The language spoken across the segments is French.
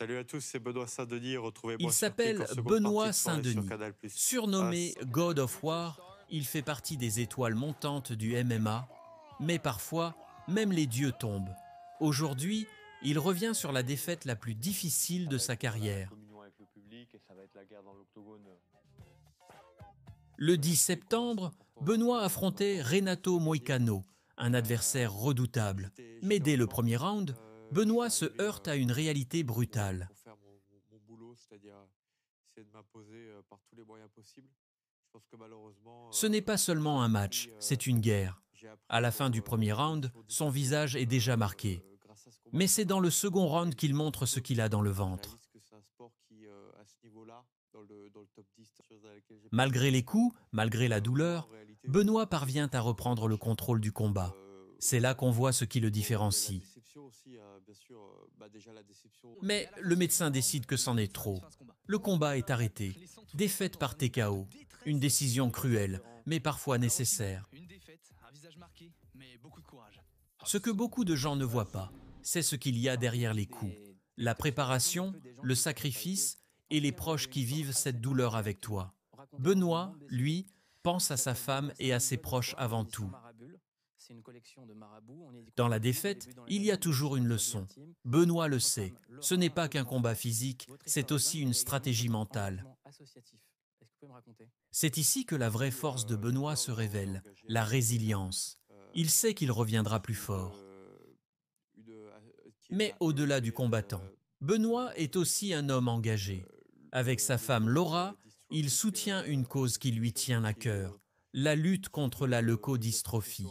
Salut à tous, c'est Benoît Saint-Denis. Il Retrouvez-moi sur Kick en s'appelle seconde partie Benoît de soirée sur Saint-Denis. Canal+. Ah, Surnommé God of War, il fait partie des étoiles montantes du MMA, mais parfois, même les dieux tombent. Aujourd'hui, il revient sur la défaite la plus difficile ça de va sa être la carrière. communion avec le public et ça va être la guerre dans l'octogone. Le Ouais, 10 qui commence septembre, important, Benoît maintenant affrontait pour moi, Renato on va dire. Moicano, un adversaire redoutable. Mais J'étais en dès le forme. premier round, Je suis Benoît se arrivé heurte à une réalité brutale. pour faire mon boulot, c'est-à-dire essayer de m'imposer par tous les moyens possibles. Je pense que malheureusement, Ce n'est pas seulement un match, c'est une guerre. j'ai À appris la fin du dans premier les round, conditions son difficiles visage est déjà marqué. grâce à ce combat. Mais c'est dans le second round qu'il montre ce qu'il a dans le Je ventre. réalise que c'est un sport qui, à ce niveau-là, dans le top 10, c'est quelque chose dans laquelle j'ai Malgré les participé. coups, malgré la Moi, douleur, en réalité, je Benoît suis parvient à content du reprendre le match. contrôle du combat. C'est là Voilà. qu'on voit ce qui le Bon, il y a la différencie. déception aussi, bien sûr. Déjà la déception. Mais le médecin décide que c'en est trop. Le combat est arrêté. Défaite par TKO. Une décision cruelle, mais parfois nécessaire. Ce que beaucoup de gens ne voient pas, c'est ce qu'il y a derrière les coups. La préparation, le sacrifice et les proches qui vivent cette douleur avec toi. Benoît, lui, pense à sa femme et à ses proches avant tout. Dans la défaite, il y a toujours une leçon. Benoît le sait, ce n'est pas qu'un combat physique, c'est aussi une stratégie mentale. C'est ici que la vraie force de Benoît se révèle, la résilience. Il sait qu'il reviendra plus fort. Mais au-delà du combattant, Benoît est aussi un homme engagé. Avec sa femme Laura, il soutient une cause qui lui tient à cœur, la lutte contre la leucodystrophie.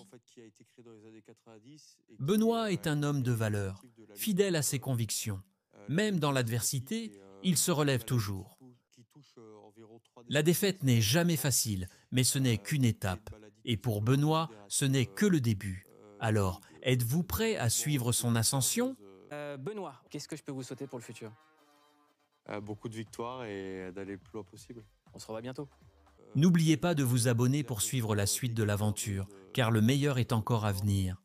Benoît est un homme de valeur, fidèle à ses convictions. Même dans l'adversité, il se relève toujours. La défaite n'est jamais facile, mais ce n'est qu'une étape. Et pour Benoît, ce n'est que le début. Alors, êtes-vous prêt à suivre son ascension ? Benoît, qu'est-ce que je peux vous souhaiter pour le futur? Beaucoup de victoires et d'aller le plus loin possible. On se revoit bientôt. N'oubliez pas de vous abonner pour suivre la suite de l'aventure, car le meilleur est encore à venir.